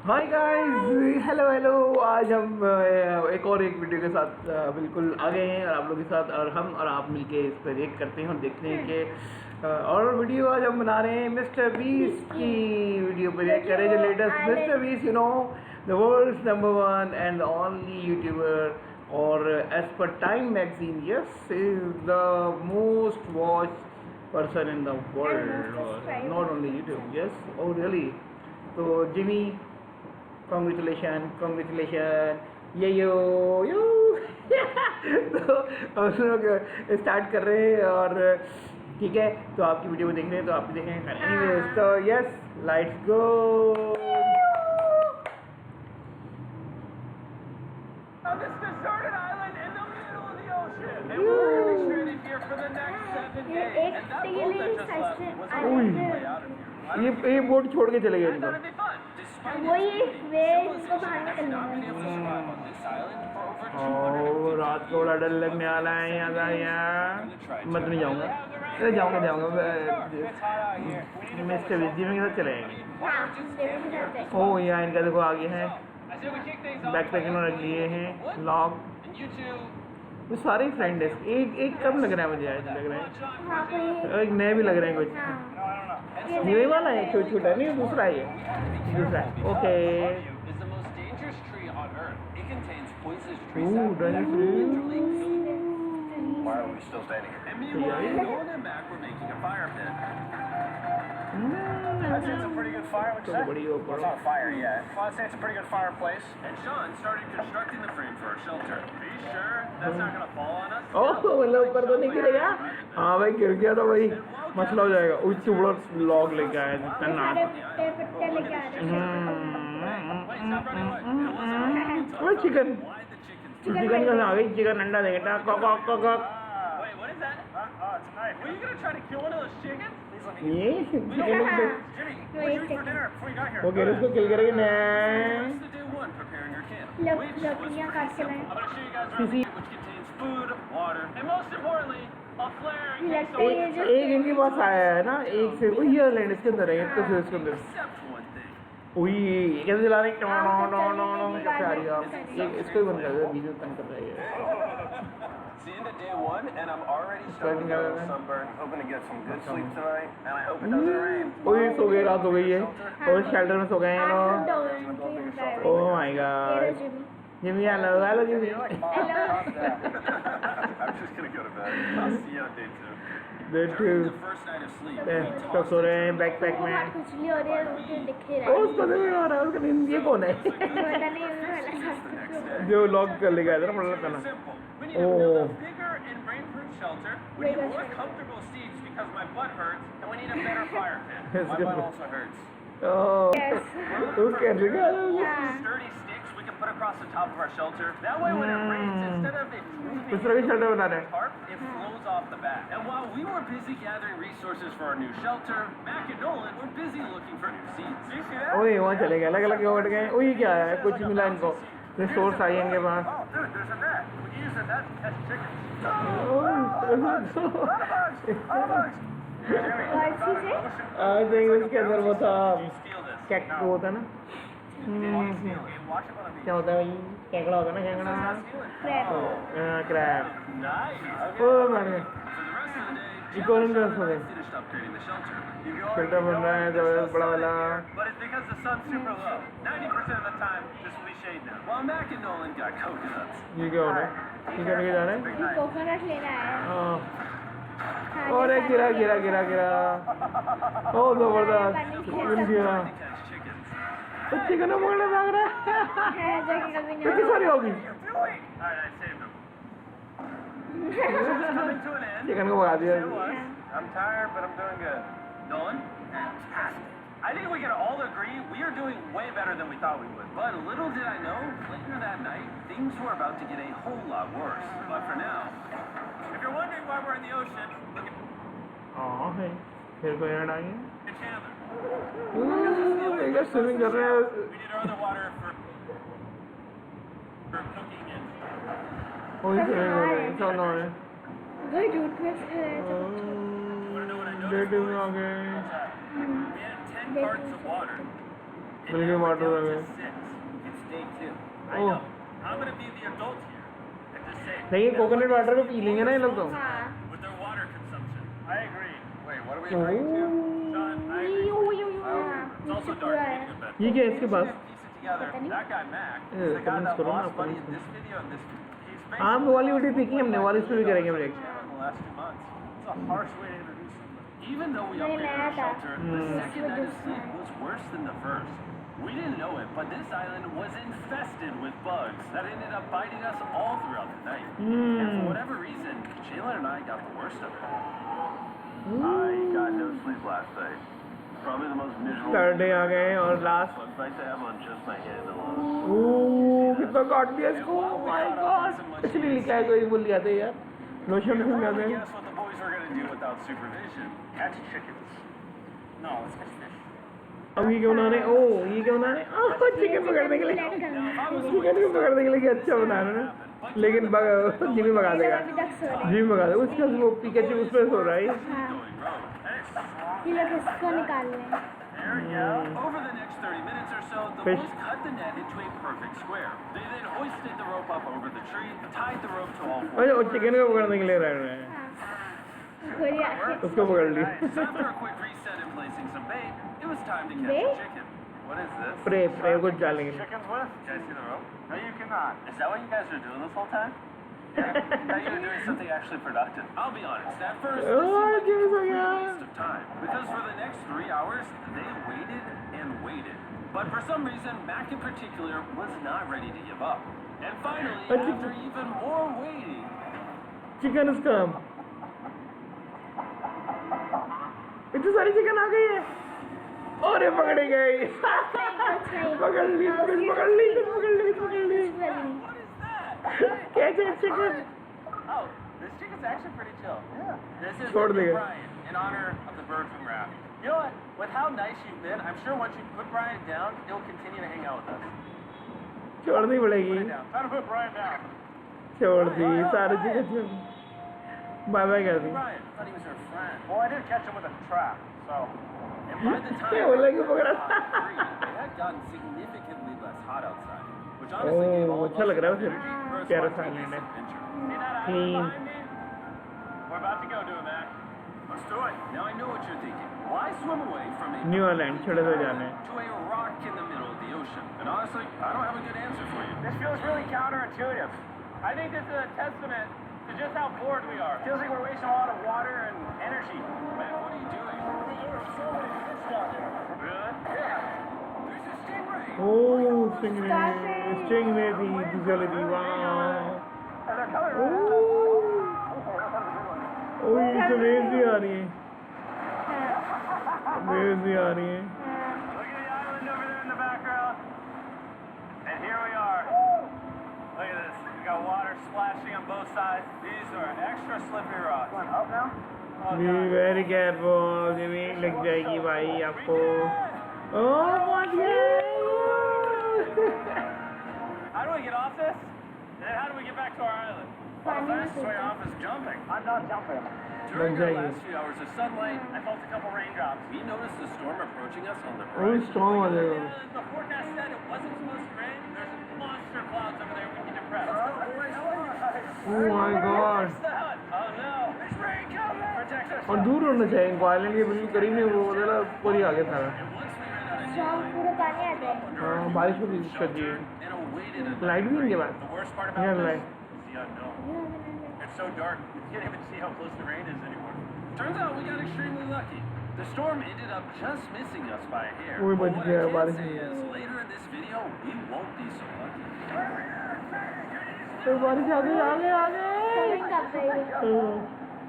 Hi guys, hello hello. आज हम एक वीडियो के साथ बिल्कुल आ गए हैं और आप लोगों के साथ और हम और आप मिलके इस पर रिएक्ट करते हैं और देखते हैं कि और वीडियो आज हम बना रहे हैं मिस्टर बीस्ट की वीडियो पर रिएक्ट करें। जो latest mister Beast, you know, the world's number 1 and only YouTuber, और as per Time magazine, yes, is the most watch person in the world, or not only YouTube, yes, oh really? So Jimmy, congratulations, ये यो तो हम लोग start कर रहे हैं और ठीक है, तो आपकी वीडियो में देख रहे हैं तो आप भी देखेंगे। एनीवेज, तो yes, let's go. This deserted island in the middle of the ocean, and we're going to be stranded here for the next 7 days. And that boat that just left was the only way out of here. ये boat छोड़ के चले गए I thought it'd be fun. Despite वही its वे civilization इसको बाहर has निकलना not been able to survive on this island for over 250 और रात को बड़ा डर लगने वाला है यहाँ। मैं तो नहीं जाऊँगा, अरे जाऊँगा मिस्टर बीस्ट जी के साथ चले जाएंगे। ओह यहाँ इनका देखो आगे है, बैकपैकिंग में रख लिए हैं लॉग। वो सारे ही फ्रेंड है। एक कम लग रहा है मुझे, आज लग रहा है एक नए भी लग रहे हैं कुछ। ये वाला है छोटा, नहीं दूसरा ही है, दूसरा है। Okay, Why are we still standing here? And me and Nolan and Mac were making a fire pit. I'd say it's a pretty good fire. What'd you say? Well, it's not a fire yet. Well, I'd say it's a pretty good fireplace. And Sean started constructing the frame for our shelter. Are you sure that's not going to fall on us? ओह मतलब ऊपर तो नहीं गिरेगा? हाँ भाई, गिर गया तो भाई मसला हो जाएगा। उससे बड़ा लॉग लेके आया था, पत्ते लेके आ रहे वो चिकन का आ गई, चिकन अंडा देगा। Wait, what is that? Oh, it's a knife. Were you going to try to kill one of those chickens? ये Jimmy, what'd you eat for dinner before you got here? वो कह रहे उसको किल करेंगे ना। This is day one preparing our camp, which was लकड़ियाँ काट के लाए। I'm going to show you guys our camp, which contains food, water, and most importantly, a flare in case someone एक इनके पास आया है ना, एक से वो ये लैंड इसके अंदर है, तो इसके अंदर except one thing. वही कैसे चला रहे हैं, कैसे आ रही है आप? ये इसको ही बंद कर दो, वीडियो तंग कर रही है। It's the end of day one, and I'm already starting to get a little sunburned. Hoping to get some good sleep tonight, and I hope it doesn't rain. वही सो गए, रात हो गई है और शेल्टर में सो गए हैं लोग। Oh my God, Jimmy hello Jimmy. I'm just gonna go to bed. I'll see you on day two. During the first night of sleep, we सब tossed सो रहे हैं बैकपैक में। खुजली हो रही है, मुझे दिख ही रहा ओ उसको नहीं आ रहा है, उसका नींद। ये कौन है? पता नहीं वाला जो लॉक कर लेगा इधर पड़ रहा था। We need to build a bigger and rainproof shelter. We need more comfortable seats because my butt hurts, and we need a better fire pit. My butt also hurts. तू कर लेगा? Sturdy sticks we can put across the top of our shelter. That way, when it rains, instead of it इस तरह की shelter बना रहे हैं। tarp, it flows off the back. And while we were busy gathering resources for our new shelter, Mac and Nolan were busy looking for new seats. Do you see that? ओए वहाँ चले गए, अलग-अलग बैठ गए। ओए क्या है? कुछ मिला इनको। रिसोर्स आए इनके पास। Oh, dude, there's a net. We can use the net to catch chickens. I think उसके अंदर वो था, Steal this. क्या वो होता है ना, Watch it on a क्या होता है भाई, केकड़ा होता है ना, केकड़ा, क्रैब। Nice. ओ मारे For the rest of the day, economy का हो गए। finished upgrading the shelter. Shelter बन रहा है जबरदस्त बड़ा वाला। But it's because the sun's super low. 90% of the time, this will be shade now. While Mac and Nolan got coconuts. ये क्या हो रहा है? ये करके जा रहे हैं? Big night. कोकोनट लेना है। हाँ। और एक गिरा। ओ जबरदस्त गिरा। Catch chickens. तो चिकन पकड़ने भाग रहा है। है जगह कभी कितनी नहीं। सारी होगी? Alright, I saved them. It's coming to an end. Chicken को भगा दिया। It was. I'm tired, but I'm doing good. Nolan? Fantastic. I think we can all agree we are doing way better than we thought we would. But little did I know, later that night, things were about to get a whole lot worse. But for now, if you're wondering why we're in the ocean, look at हाँ है, फिर कोई add आ गया। Chandler. ये swimming कर रहे हैं। We need our other water for cooking and... वही स्विमिंग कर रहे हैं, सब ना है। वही टूथपेस्ट है। Want to know what I noticed? Date में आ गए। We had 10 cartons of water. It Milky narrowed water down में. to 6. It's day 2. I Oh. know. I'm gonna be the adult here. And just say. लेकिन coconut water को P लेंगे ना ये लोग तो. हाँ. With their water consumption. I agree. Wait, what are we agreeing to? John, I agree. हाँ. It's also नीचे dark. पूरा We है. need to go to bed. ये क्या है इसके पास? Piece it together. That guy Mac Yeah, is the guy that करो ना, lost money comments in this video and this video. He's हाँ हम वाली वीडियो देखी हमने वाली इस पे भी करेंगे $1 break. in the last 2 months. It's a harsh way to introduce somebody. Even though we नहीं upgraded नया our था. shelter, the second night of sleep was worse than the first. We didn't know it, but this island was infested with bugs that ended up biting us all throughout the night. And for whatever reason, Jayla and I got the worst of it. I got no sleep last night. Probably the most miserable third day आ गए और last. bug bite to have on just my hand alone. Oh कितना काट दिया इसको. My God. Actually लिखा है कोई बोल दिया था यार. लोशन You में can जाते probably हैं. guess what the boys were going to do without supervision. Catch chickens. No, let's catch fish. अब ये क्या बना रहे हैं? ओह ये क्या बना रहे हैं? चिकन पकड़ने के लिए. चिकन को पकड़ने के लिए अच्छा बना रहे हैं. लेकिन जिमी भगा देगा. अभी तक सो रहे. जिमी भगा देगा. उसका वो पिकाचू उस पर सो रहा है. हाँ. ये लोग इसको निकाल रहे हैं. There we go. Over the next 30 minutes or so, the Fish. boys cut the net into a perfect square. They then hoisted the rope up over the tree, tied the rope to all four. और chicken को पकड़ने के लिए रह रहे हैं. हाँ. कोई आके. उसको पकड़ ली. So after a quick reset and placing some bait, it was time to catch Bait? a chicken. What is this? Prey को डालेंगे. Chickens with? Can I see the rope? No, you cannot. Is that what you guys are doing this whole time? Yeah. I thought you were doing something actually productive. I'll be honest, at first, this Oh, seemed like a Jimmy's so complete young. waste of time. Because for the next 3 hours, they waited and waited. But for some reason, Mac in particular was not ready to give up. And finally, after even more waiting, chicken इसका. इतनी सारी chicken आ गई है. और ये पकड़ी गई. पकड़ ली. what is that? कैसे chicken? Oh, this chicken's actually pretty chill. Yeah. This is छोड़ देगा. Brian in honor of the bird from Raft. You know what? With how nice you've been, I'm sure once you put Brian down, he'll continue to hang out with us. छोड़नी पड़ेगी. Put it down. Try to put Brian down. छोड़ दी सारे chicken. Bye bye कर दी. Brian, I thought he was your friend. Well, I did catch him with a trap, so. And by the time क्या बोला कि पकड़ा? it had gotten significantly less hot outside, which honestly gave all of अच्छा us लग रहा है enough उसे. energy for a प्यारा सा spontaneous island है. adventure. See that island Clean. behind me? We're about to go do it, Mac. Let's do it. Now I know what you're thinking. Why swim away from a new island छोटे से जाने. to a rock in the middle of the ocean? And honestly, I don't have a good answer for you. This feels really counterintuitive. I think this is a testament to just how bored we are. Feels like we're wasting a lot of water and energy. Man, what are you doing? Really? Yeah. There's a stingray. Oh stingray थी दूसरी वाली थी. वाह. And they're coming right ओह ओह ये तो waves भी आ रही है. वेव्स भी आ रही है. Look at the island over there in the background. And here we are. Look at this. We got water splashing on both sides. These are extra slippery rocks. Going up now? Oh, be very careful. Jimmy लग जाएगी भाई आपको. ओह पहुंच गए. How do we get off this? And then how do we get back to our island? The fastest way off is jumping. I'm not jumping. During our last few hours of sunlight, I felt a couple raindrops. We noticed the storm approaching us on the oh horizon. Strong आ जाएगा. The forecast said it wasn't supposed to rain. There's monster clouds over there. We need to prep. Oh my God. Oh no! There's rain coming! Protect us! और दूर होना चाहिए इनको. Island के बिल्कुल करीब नहीं. वो बोला पूरी आगे था. And once we ran out of शाम पूरा पानी आ जाए. हाँ बारिश को भी कर दी. and awaited a लाइट भी इनके पास. The worst part about Yeah, this light. is the unknown. It's so dark, you can't even see how close the rain is anymore. Turns out we got extremely lucky. The storm ended up just missing us by a hair. Oi, But bach what gaya, I can baarish say mein. is, later in this video, we won't be so lucky. तो बारिश आ गई. Coming कर रही है. हाँ.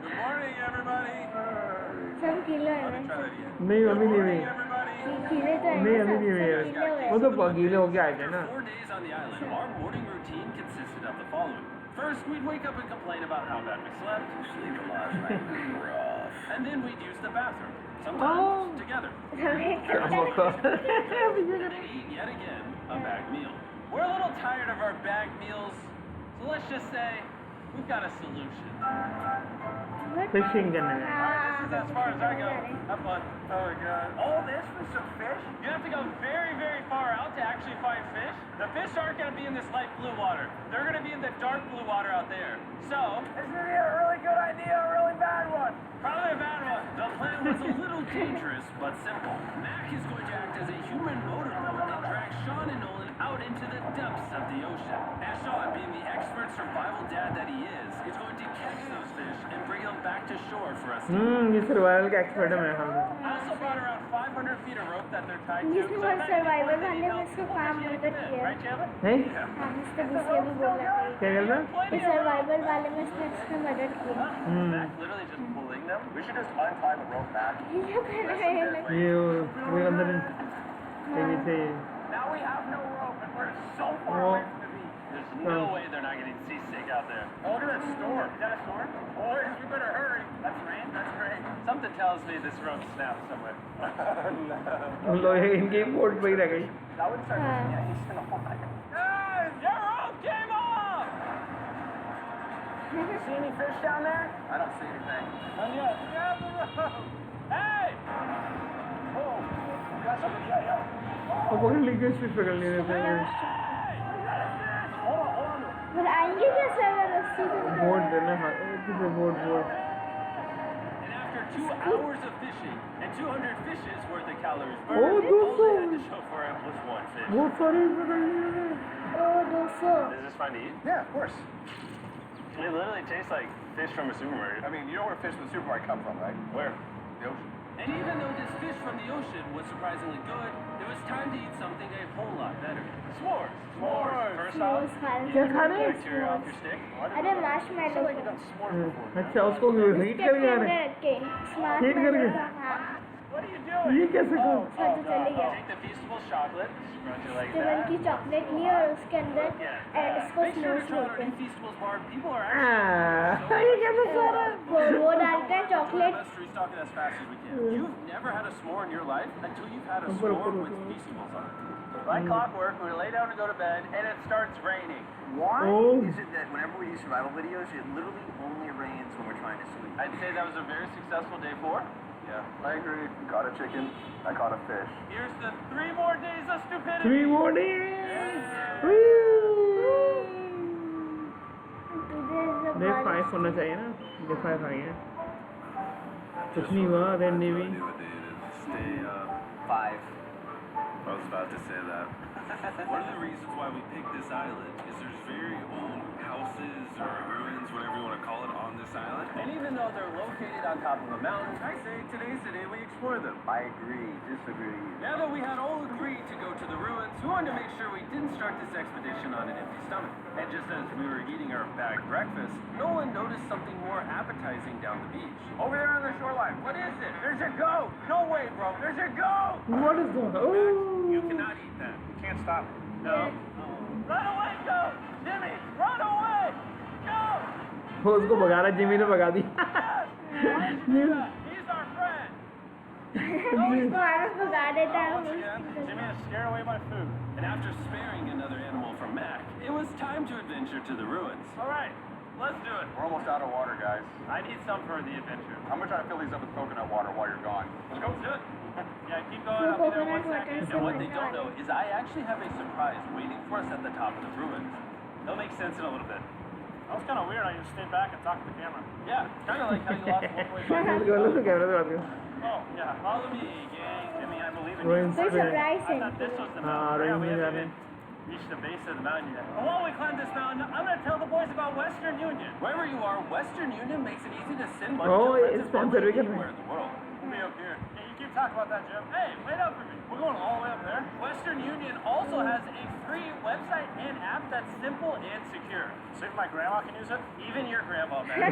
Good morning, everybody. सब kilo है. Try that again. नहीं अभी नहीं हुई. Everybody. किले तो है. नहीं अभी नहीं हुई. सब किलो है. वो तो गीले होके आए थे ना. 4 days on the island, our morning routine consisted of the following. First, we'd wake up and complain about how bad we slept. Sleeping last night was rough. And then we'd use the bathroom, sometimes together. And eat yet again a bagged meal. We're a little tired of our bagged meals, so let's just say we've got a solution. Fishing करने में This is as far as I go. Have fun. Oh my god. All this for some fish? You have to go very, very far out to actually find fish. The fish aren't going to be in this light blue water. They're going to be in the dark blue water out there. So, this is going to be a really good idea, a really bad one. Probably a bad one. The plan was a little dangerous, but simple. Mac is going to act as a human motorboat and drag Sean and Nolan out into the depths of the ocean. And Sean, being the expert survival dad that he is going to catch those fish and bring them back to shore for us to eat. ये survival का expert है मेरे ख्याल में I also brought around 500 feet of rope that they're tied to. जिसने वो survival वाले में इसको काम मदद किया Right, Chandler? नहीं हाँ MrBeast ये भी बोल रहा था क्या कर रहा ये सर्वाइवल वाले में इसने मदद की Mac literally just pulling them. We should just untie the rope back. ये कर रहे हैं लोग ये वो अंदर ये से Now we have no rope and we're so far वो away from the beach. There's no way they're not getting seasick out there. Oh, look at that storm. Is that a storm? Boys, we better hurry. That's rain. That's rain. Something tells me this rope snapped somewhere. हम लोग इनकी boat पे ही रह गई That would start हाँ he's gonna hold back. Guys, your rope came off! See any fish down there? I don't see anything. None yet. Grab the rope! Hey! Oh, you got something? Yeah. वो पकड़ ली किस fish पकड़ ली रहते हैं Hold on. पर आएंगे कैसे अगर रस्सी को बोट देना हाँ किसे boat And after 2 hours of fishing and 200 fishes worth of calories Oh, burned, all they दोस्तों। had to show for it was one fish. बहुत सारे पकड़ लिए ओ 200 Is this fun to eat? Yeah, of course. It literally tastes like fish from a supermarket. I mean, you know where fish from the supermarket come from, right? Where? The ocean. And even though this fish from the ocean was surprisingly good, it was time to eat something a whole lot better. S'mores. First off, S'mores खाने क्या खा रहे हैं? bacteria off your stick. अरे Marshmallow अच्छा उसको heat कर के गया अंदर है रख के स्मार्ट हीट करके हाँ What are you doing? ये कैसे कर अच्छा तो चली गया Take the Feastables chocolate, scrunch it like seven that. की चॉकलेट ली और उसके अंदर इसको Make sure to smooth try out our बोलते new हैं Feastables bar. People are Ah, actually ये कैसे कर रहा है वो डालते हैं chocolate Let's restock it as fast as we can. You've never had a s'more in your life until you've had a s'more with Feastables on it. Like clockwork, we lay down to go to bed, and it starts raining. Why Oh. is it that whenever we do survival videos, it literally only rains when we're trying to sleep? I'd say that was a very successful day 4. Yeah, I agree. Caught a chicken. I caught a fish. Here's the 3 more days of stupidity. 3 more days day 5 होना चाहिए ना day 5 आ गया कुछ नहीं हुआ then भी Day Five. I was about to say that. One of the reasons why we picked this island is there's very old houses or ruins, whatever you want to call it, on this island. And even though they're located on top of a mountain, I say today's the day we explore them. I agree. Disagree. Now that we had all agreed to go to the ruins, we wanted to make sure we didn't start this expedition on an empty stomach. And just as we were eating our bagged breakfast, Nolan noticed something more appetizing down the beach. Over there on the shoreline. What is it? There's a goat. No way, bro. There's a goat. what is that oh You cannot eat that. You can't stop it. No. Run away, goat. Jimmy, run away. Go. वो उसको भगा रहा Jimmy ने भगा दी He's our friend. हमारा भगा देता है Once again, Jimmy has scared away my food. And after sparing another animal from Mac, it was time to adventure to the ruins. All right, let's do it. We're almost out of water, guys. I need some for the adventure. I'm gonna try to fill these up with coconut water while you're gone. Let's go. Let's do it. Yeah, keep going. I'll be there in 1 second. And what they don't know is I actually have a surprise waiting for us at the top of the ruins. It'll make sense in a little bit. That was kind of weird. I just stayed back and talked to the camera. Yeah, kind of like how you lost 1.5. Camera से बात कर Oh, yeah. Follow me, gang. Jimmy, I believe in you. Ruins कोई पे surprise I है thought this was the हाँ mountain. ruins We में जा haven't रहे हैं even reached the base of the mountain yet. But while we climb this mountain, I'm going to tell the boys about Western Union. Wherever you are, Western Union makes it easy to send money Oh, to friends it's and family sponsored. We can- anywhere in the world. We'll be up here. Hey, you keep talking about that, Jim. Hey, wait up for me. We're going all the way up there. Western Union also has a free website and app that's simple and secure. So even my grandma can use it? Even your grandma, man.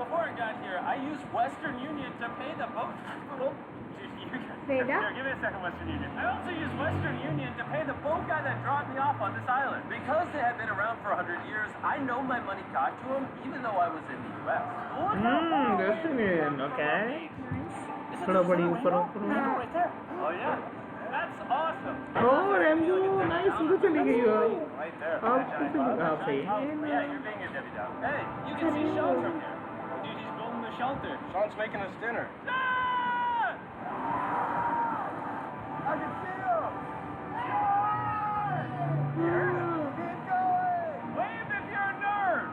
Before I got here, I used Western Union to pay the boat. बेटा Here, give me a second, Western Union. I also used Western Union to pay the boat guy that dropped me off on this island. Because they had been around for 100 years, I know my money got to them, even though I was in the U.S. Look how far away Western Union, okay Isn't थोड़ा this बड़ी a ऊपर rainbow? ऊपर Right there. Oh, yeah. That's awesome. Oh, Rambo, nice. तू तो चली गई हो. Right there. अब कुछ हाँ सही. Yeah, you're being a Debbie Downer. Hey, you can see Sean from here. Dude, he's building the shelter. Sean's making us dinner. Sean! I can see him! Keep going! Wave if you're a nerd!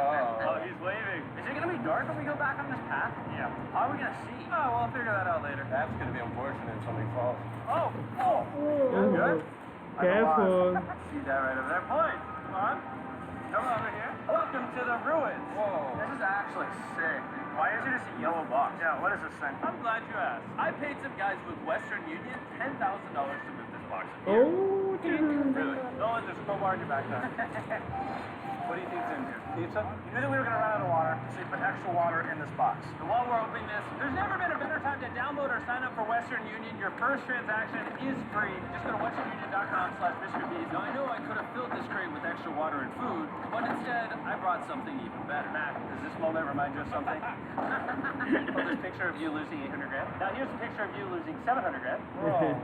Oh, he's waving. Is it gonna be dark when we go back on this path? Yeah. How are we gonna see? Oh, we'll figure that out later. That's gonna be unfortunate if somebody falls. Oh! You're good? Careful. See that right over there? Boys, come on. Come over here. Welcome to the ruins. Whoa. This is actually sick. Why is it just a yellow box? Yeah, what is this thing? I'm glad you asked. I paid some guys with Western Union $10,000 to move this box. Oh, Really? Don't let this crowbar in your backpack. What do you think's in here? Pizza? You knew that we were going to run out of water, so you put extra water in this box. And while we're opening this, there's never been a better time to download or sign up for Western Union. Your first transaction is free. Just go to westernunion.com/MrBeast. Now, I know I could have filled this crate with extra water and food, but instead, I brought something even better. Matt, does this moment remind you of something? Oh, this picture of you losing 800 grand. Now, here's a picture of you losing 700 grand. Whoa.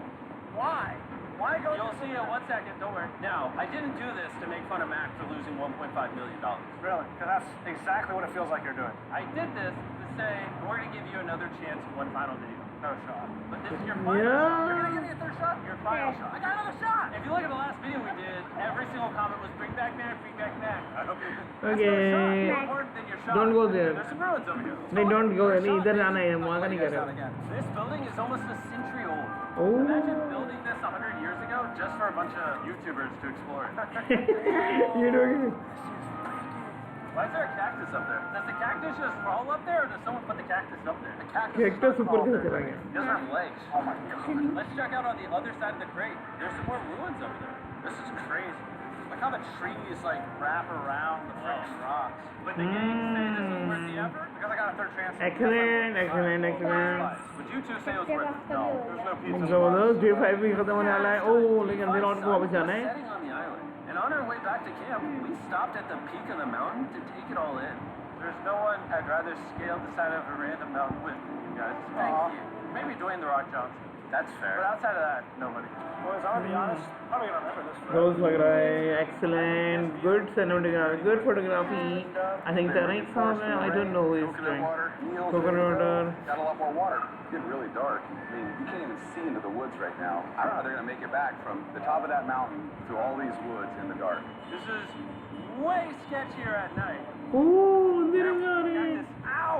Why? Why go? You'll see in 1 second, don't worry. Now, I didn't do this to make fun of Mac for losing $1.5 million. Really? Because that's exactly what it feels like you're doing. I did this to say, we're going to give you another chance in one final video. No shot. But this is your final shot. You're going to give me a third shot? Your final shot. I got another shot! If you look at the last video we did, every single comment was bring back Mac, bring back Mac. I hope you Okay. More important than your shot. Don't go there. There's some ruins over here. नहीं don't go. नहीं इधर जाना है. वहाँ का नहीं कर रहा. This building is almost a century old. Oh. Imagine building this 100 years ago just for a bunch of YouTubers to explore it. You know. Why is there a cactus up there? Does the cactus just crawl up there, or does someone put the cactus up there? The cactus Cactus ऊपर कैसे चला गया? It doesn't have legs. Oh my god. Let's check out on the other side of the crate. There's some more ruins over there. This is crazy. Look how the trees like wrap around the freaking rocks. But the gang say this is worth the effort? Because I got a third chance. Excellent, excellent, excellent. Would you two say it was worth it? No. There's no pizza. जबरदस्त day 5 भी खत्म होने वाला है. ओह लेकिन अंदर और को वापस जाना है. Setting on the island. And on our way back to camp, we stopped at the peak of the mountain to take it all in. There's no one I'd rather scale the side of a random mountain with you guys. Thank you. Maybe Dwayne The Rock Johnson. That's fair. But outside of that, nobody. Boys, I'm gonna be honest. I'm gonna remember this forever. Rose लग रहा है. Excellent. Good cinematography. Good photography. I think the right song. I don't know who is doing. Coconut water. Got a lot more water. It's getting really dark. I mean, you can't even see into the woods right now. I don't know how they're gonna make it back from the top of that mountain through all these woods in the dark. This is way sketchier at night. Oh, अंदर आ रहे हैं. Ow!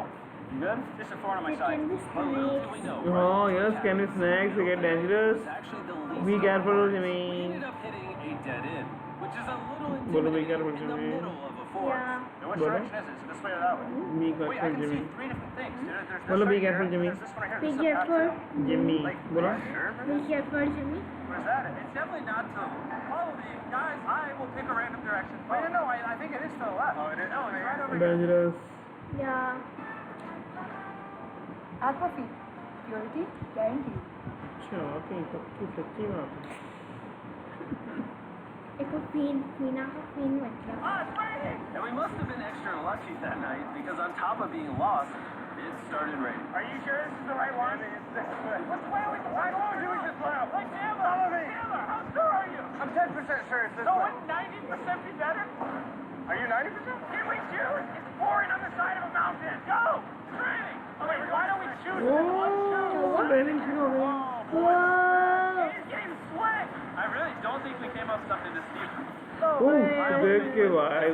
You good? Just a thorn on my side. But little do we know, right? Oh yes, can be snacks. They get dangerous. It's actually the least. Be careful, We Jimmy. ended up hitting a dead end, which is a little Bolo, be intimidating careful, in the Jimmy. middle of a forest. Yeah. And which Bolo. direction is it? Is it this way or that way? Be Wait, I careful, can Jimmy. see three different things. There's this Bolo, be right careful, here, Jimmy. There's this one right here. Be This is a path careful. too. Jimmy. Like, बोलो. are you sure? Be careful, Jimmy. Where's that? It's definitely not to follow me. Guys, I will pick a random direction. Wait, no, I think it is to the left. Oh, it is? No, it's right over here. Dangerous. Yeah. Aqua feed. Purity guaranteed. अच्छा, okay, तब तो सच्ची बात है. एक पीना का पीन मतलब. Ah, it's raining! And we must have been extra lucky that night because on top of being lost, it started raining. Are you sure this is the right one? Which way are we going? Do we just left? Like Taylor! Follow me! Taylor, how sure are you? I'm 10% sure it's this way. So wouldn't 90% be better? Are you 90%? Can we choose? It's pouring on the side of a mountain. Go! It's raining! Okay, why don't we choose this one? Oh, raining शुरू हो गई. Whoa. It's getting slick! I really don't think we came up something this steep. Oh, देख के भाई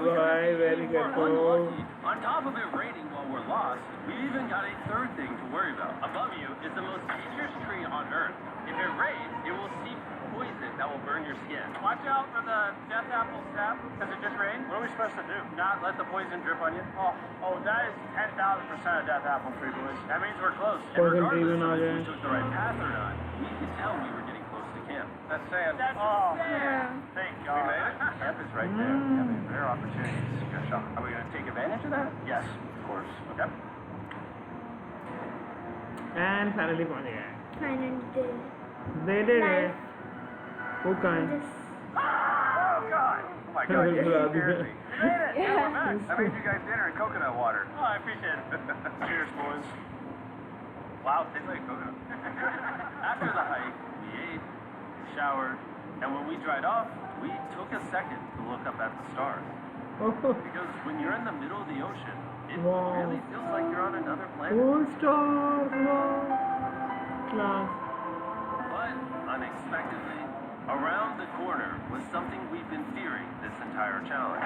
very We're careful. unlucky. On top of it raining while we're lost, we even got a third thing to worry about. Above you is the most dangerous tree on Earth. If it rains, it will seep poison that will burn your skin. Watch out for the death apple sap, because it just rained. What are we supposed to do? Not let the poison drip on you? Oh, that is 10,000% a death apple tree, boys. That means we're close. And Poison regardless tree of bana if we jaye. took the right path or not, we could tell we were getting close to camp. That's sand. That's Yeah. Thank God. We made it? Camp is right there. We have a rare opportunity. Good shot. Are we going to take advantage of that? Yes, of course. Okay. And finally पहुंच गए. Finally did. They did it. Who can? Just. Oh, God. Oh, my God. You scared me. We made it. Yeah. We're back. I made you guys dinner and coconut water. Oh, I appreciate it. Cheers, boys. Wow, tastes like coconut. After the hike, we ate showered, and when we dried off, we took a second to look up at the stars. Because when you're in the middle of the ocean, it Wow. really feels like you're on another planet. Oh, stars! Wow. Class. But unexpectedly, around the corner was something we've been fearing this entire challenge.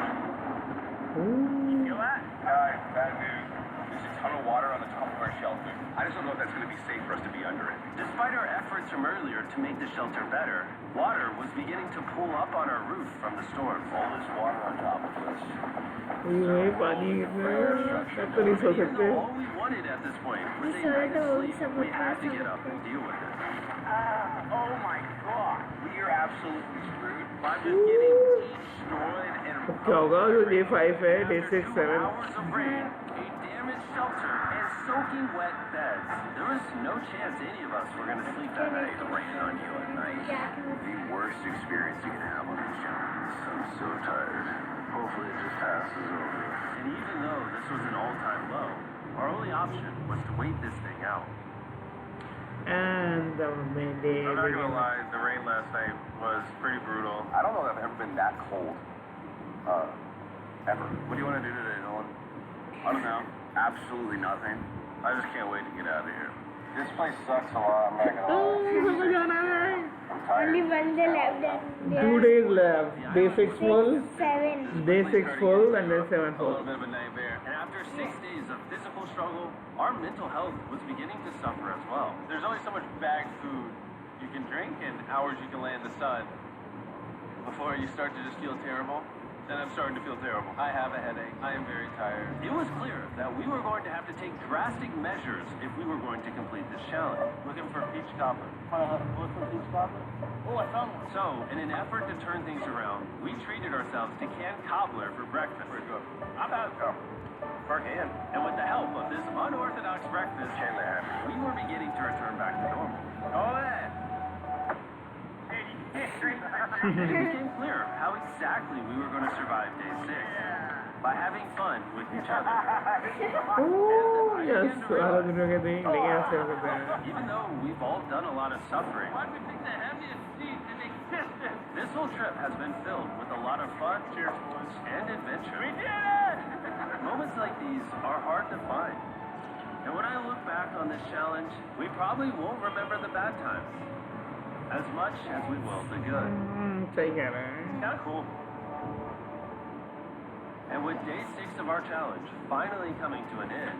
Ooh. Feel that? Guys, bad news. There's a ton of water on the top of our shelter. I just don't know if that's going to be safe for us to be under it. Despite our efforts from earlier to make the shelter better, water was beginning to pool up on our roof from the storm. All this water on top of us. ये पानी अब तो नहीं सो Even सकते. though all we wanted at this point was a night of sleep, we had to get up and deal with it. Oh my god. We are absolutely screwed. By just getting destroyed and क्या होगा जो day 5 है, day after 6, 2 7. hours of rain, a damaged shelter, and soaking wet beds. There was no chance any of us were going to sleep that night. Rain on you at night. The worst experience you can have on these challenges. I'm so tired. Hopefully it just passes over. And even though this was an all-time low, our only option was to wait this thing out. And the main day I'm not gonna begins. lie, the rain last night was pretty brutal. I don't know that I've ever been that cold. Ever. What do you want to do today, Nolan? I don't know. Absolutely nothing. I just can't wait to get out of here. This place sucks a lot. I'm not gonna Oh, lie. समझ आना है. I'm tired. Only one day left and there 2 days left. Day 6 full, 7. day 6 full, and then 7 A full. little bit of a nightmare. And after 6 days of physical struggle, our mental health was beginning to suffer as well. There's only so much bagged food you can drink and hours you can lay in the sun before you start to just feel terrible. Then I'm starting to feel terrible. I have a headache. I am very tired. It was clear that we were going to have to take drastic measures if we were going to complete this challenge. Looking for peach cobbler. Look for peach cobbler? Oh, I found one. So, in an effort to turn things around, we treated ourselves to canned cobbler for breakfast. I've had Firsthand. And with the help of this unorthodox breakfast, Can they have? we were beginning to return back to normal. Oh, yeah. And it became clear how exactly we were going to survive day 6. By having fun with each other. Oh, yes. सारा दिन में कहते हैं लेकिन ऐसे होते हैं. Even though we've all done a lot of suffering, this whole trip has been filled with a lot of fun, cheers, boys, and adventure. We did it! Moments like these are hard to find. And when I look back on this challenge, we probably won't remember the bad times as much as we will the good. सही कह रहे हैं. Kind of cool. And with day 6 of our challenge finally coming to an end,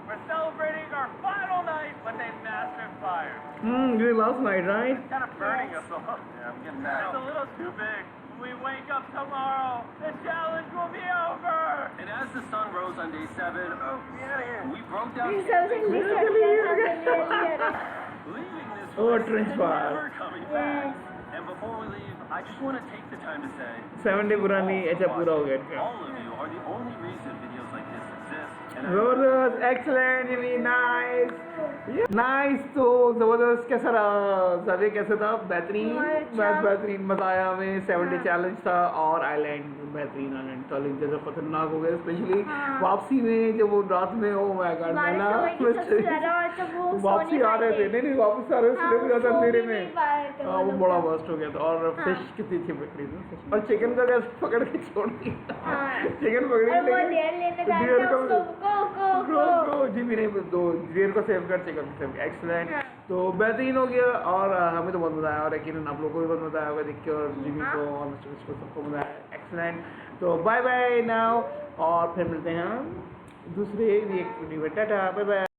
we're celebrating our final night with a massive fire. You last night, right? Kind of burning us all. Yeah, I'm getting mad. It's a little too big. When we wake up tomorrow, the challenge will be over. And as the sun rose on day 7, we broke down This camping, something leaving this Oh, place trench and fire. never coming back. And before we leave, I just want to take the time to say 7 day पुरानी ऐसा पूरा हो गया. all of you are the only reason videos like this exist. And I Zebardast, excellent, Jimmy, nice. Nice. तो जबरदस्त कैसा रहा? ज़ावे कैसा था? बेहतरीन. बहुत बेहतरीन. मज़ा आया हमें. 7 day challenge था और आइलैंड बेहतरीन आइलैंड था. लेकिन जैसा खतरनाक हो गया, स्पेशली वापसी में जब वो रात में ओ माय गॉड मैंने वापसी आ रहे थे. नहीं वापस आ रहे थे सुबह भी ज़्यादा अंधेरे में. वो बड़ा बस्ट हो गया था. और फिश कितनी थी पकड़ी थी. और चिकन का कैसे पकड़ के छोड़ दिया. चिकन पकड़ी जी भी नहीं दो देर को सेव कर चिकन सेव एक्सलेंट. तो बेहतरीन हो गया और हमें तो बहुत मज़ा आया और यकीनन आप लोगों को भी बहुत मज़ा आया होगा देख के और जिमी को और मिस्टर सबको मज़ा आया. एक्सलेंट. तो बाय बाय नाउ और फिर मिलते हैं हम दूसरे वीडियो में. Tata bye bye.